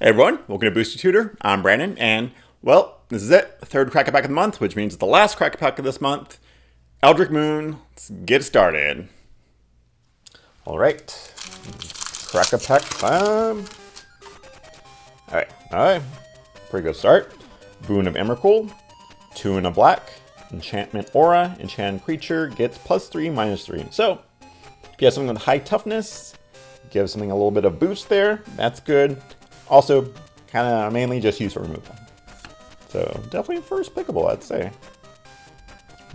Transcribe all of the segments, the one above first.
Hey everyone, welcome to Booster Tutor. I'm Brandon, and well, this is it. Third Crack Pack of the month, which means the last Crack Pack of this month. Eldritch Moon. Let's get started. Alright. Crack Pack time. Alright. Pretty good start. Boon of Emrakul. 2 in a black. Enchantment Aura. Enchanted creature gets +3, -3. So, if you have something with high toughness, give something a little bit of boost there. That's good. Also, kind of mainly just used for removal. So, definitely first pickable, I'd say.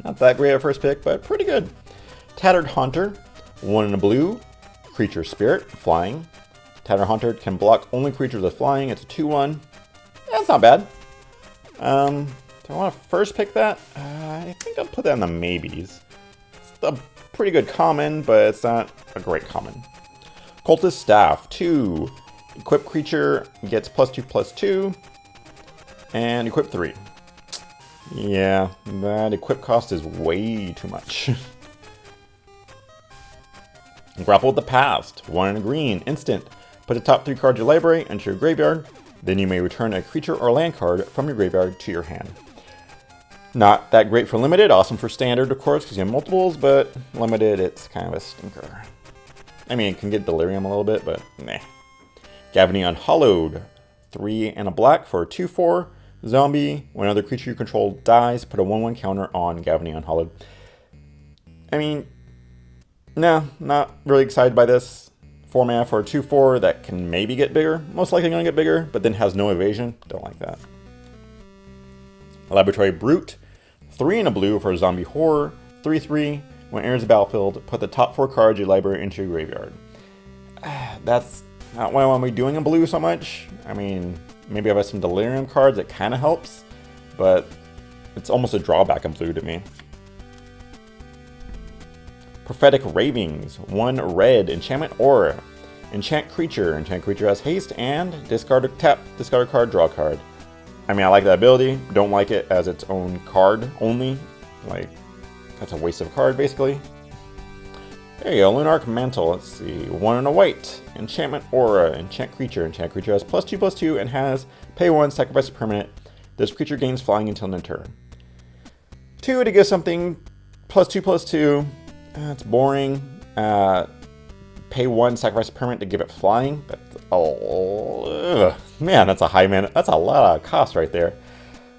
Not that great at first pick, but pretty good. Tattered Haunter, 1 in a blue, creature spirit, flying. Tattered Haunter can block only creatures with flying. It's a 2/1. That's not bad. Do I want to first pick that? I think I'll put that in the maybes. It's a pretty good common, but it's not a great common. Cultist Staff, 2. Equip creature gets +2/+2, and equip 3. Yeah, that equip cost is way too much. Grapple with the Past, 1 in a green, instant. Put the top 3 cards of your library into your graveyard, then you may return a creature or land card from your graveyard to your hand. Not that great for limited, awesome for standard of course, because you have multiples, but limited, it's kind of a stinker. I mean, it can get Delirium a little bit, but meh. Gavony Unhallowed, 3 and a black for a 2/4 zombie. When another creature you control dies, put a 1/1 counter on Gavony Unhallowed. I mean, no, not really excited by this. 4 mana for a 2/4 that can maybe get bigger. Most likely going to get bigger, but then has no evasion. Don't like that. Laboratory Brute, 3 and a blue for a zombie horror. 3/3. When it enters the battlefield, put the top 4 cards of your library into your graveyard. That's not why I'm doing in blue so much. I mean, maybe I have some Delirium cards, it kind of helps, but it's almost a drawback in blue to me. Prophetic Ravings, 1 red, enchantment aura. Enchant creature. Enchant creature has haste and discard a card, draw a card. I mean, I like that ability, don't like it as its own card only. Like, that's a waste of a card basically. There you go, Lunarch Mantle, let's see, 1 and a white, enchantment aura, enchant creature has +2/+2 and has pay 1, sacrifice a permanent. This creature gains flying until end turn. 2 to give something +2/+2, that's boring. Pay 1, sacrifice a permanent to give it flying. Man, that's a high mana, that's a lot of cost right there.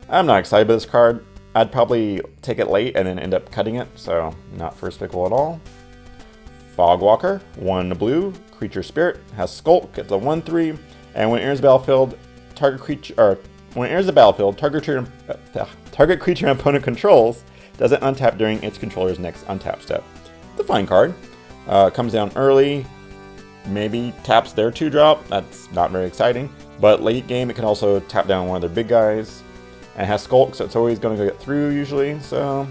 I'm not excited about this card. I'd probably take it late and then end up cutting it, so not first pickable at all. Fogwalker, 1 blue, creature spirit, has Skulk, gets a 1/3, and when it enters the battlefield, target creature an opponent controls doesn't untap during its controller's next untap step. The fine card. Comes down early, maybe taps their 2-drop, that's not very exciting, but late game it can also tap down one of their big guys, and it has Skulk, so it's always going to get through usually, so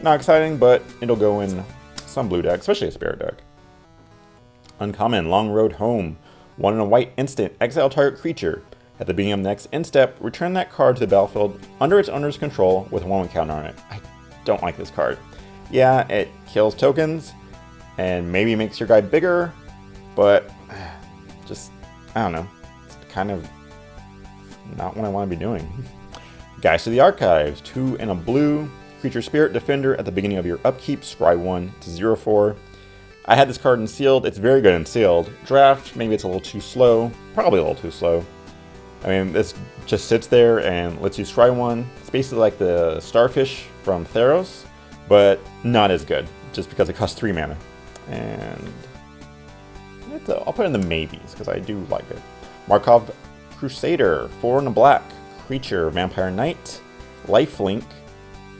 not exciting, but it'll go in some blue deck, especially a spirit deck. Uncommon, Long Road Home, 1 and a white instant, exile target creature. At the beginning of the next end step, return that card to the battlefield under its owner's control with a 1/1 counter on it. I don't like this card. Yeah, it kills tokens, and maybe makes your guy bigger, but just, I don't know, it's kind of not what I want to be doing. Guys to the Archives, 2 and a blue, creature spirit defender. At the beginning of your upkeep, scry 1 to 0/4. I had this card in sealed. It's very good in sealed. Draft, maybe it's a little too slow. Probably a little too slow. I mean, this just sits there and lets you scry 1. It's basically like the Starfish from Theros, but not as good, just because it costs 3 mana. And I'll put it in the maybes, because I do like it. Markov Crusader, 4 and a black, creature, vampire knight, lifelink.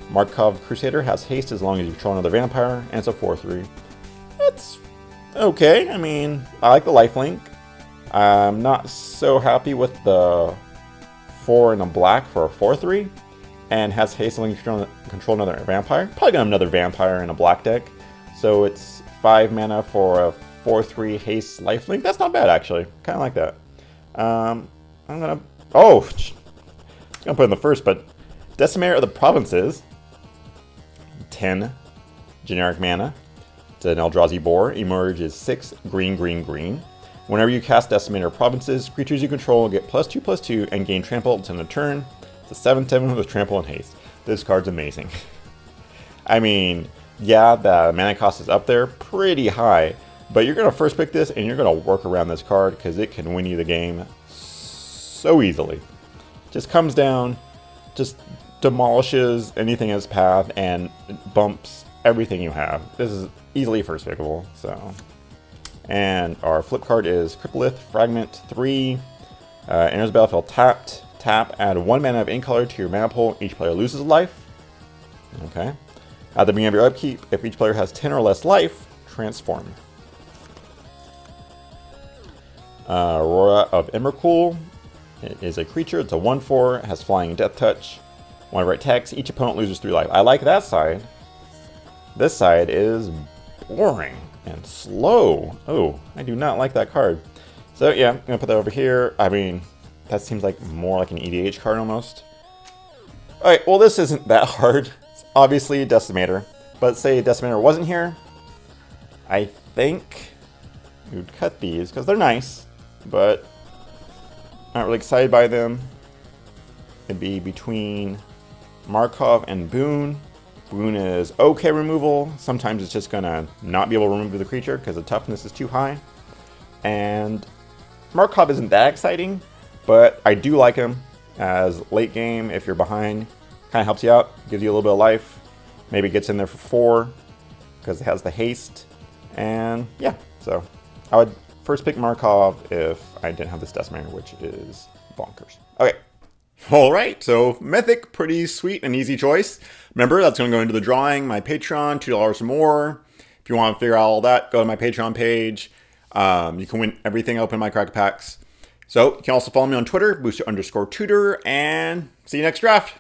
Markov Crusader has haste as long as you control another vampire, and it's a 4/3. That's okay. I mean, I like the lifelink. I'm not so happy with the 4 and a black for a 4/3, and has haste as long as you control another vampire. Probably gonna have another vampire in a black deck, so it's 5 mana for a 4/3 haste lifelink. That's not bad actually. Kind of like that. I'm gonna put in the first, but Decimator of the Provinces. 10 generic mana. It's an Eldrazi Boar. Emerge is 6 green, green, green. Whenever you cast Decimator Provinces, creatures you control get +2/+2 and gain trample until end of turn. It's a 7/7 with trample and haste. This card's amazing. I mean, yeah, the mana cost is up there pretty high, but you're going to first pick this and you're going to work around this card because it can win you the game so easily. Just comes down, just demolishes anything in its path and bumps everything you have. This is easily first pickable, so. And our flip card is Cryptolith Fragment 3. Enters the battlefield tapped. Tap, add 1 mana of any color to your mana pool. Each player loses life. Okay. At the beginning of your upkeep, if each player has 10 or less life, transform. Aurora of Emrakul. It is a creature. It's a 1/4. It has flying and death touch. Whenever it attacks, each opponent loses 3 life. I like that side. This side is boring and slow. Oh, I do not like that card. So yeah, I'm gonna put that over here. I mean, that seems like more like an EDH card almost. Alright, well this isn't that hard. It's obviously a Decimator. But say Decimator wasn't here, I think we would cut these because they're nice, but not really excited by them. It'd be between Markov and Boon. Boon is okay removal. Sometimes it's just gonna not be able to remove the creature because the toughness is too high. And Markov isn't that exciting, but I do like him as late game. If you're behind, kind of helps you out, gives you a little bit of life. Maybe gets in there for 4 because it has the haste. And yeah, so I would first pick Markov if I didn't have this Decimator, which is bonkers. Okay. Alright, so Mythic, pretty sweet and easy choice. Remember, that's going to go into the drawing, my Patreon, $2 or more. If you want to figure out all that, go to my Patreon page. You can win everything open my crack packs. So, you can also follow me on Twitter, booster_tutor, and see you next draft.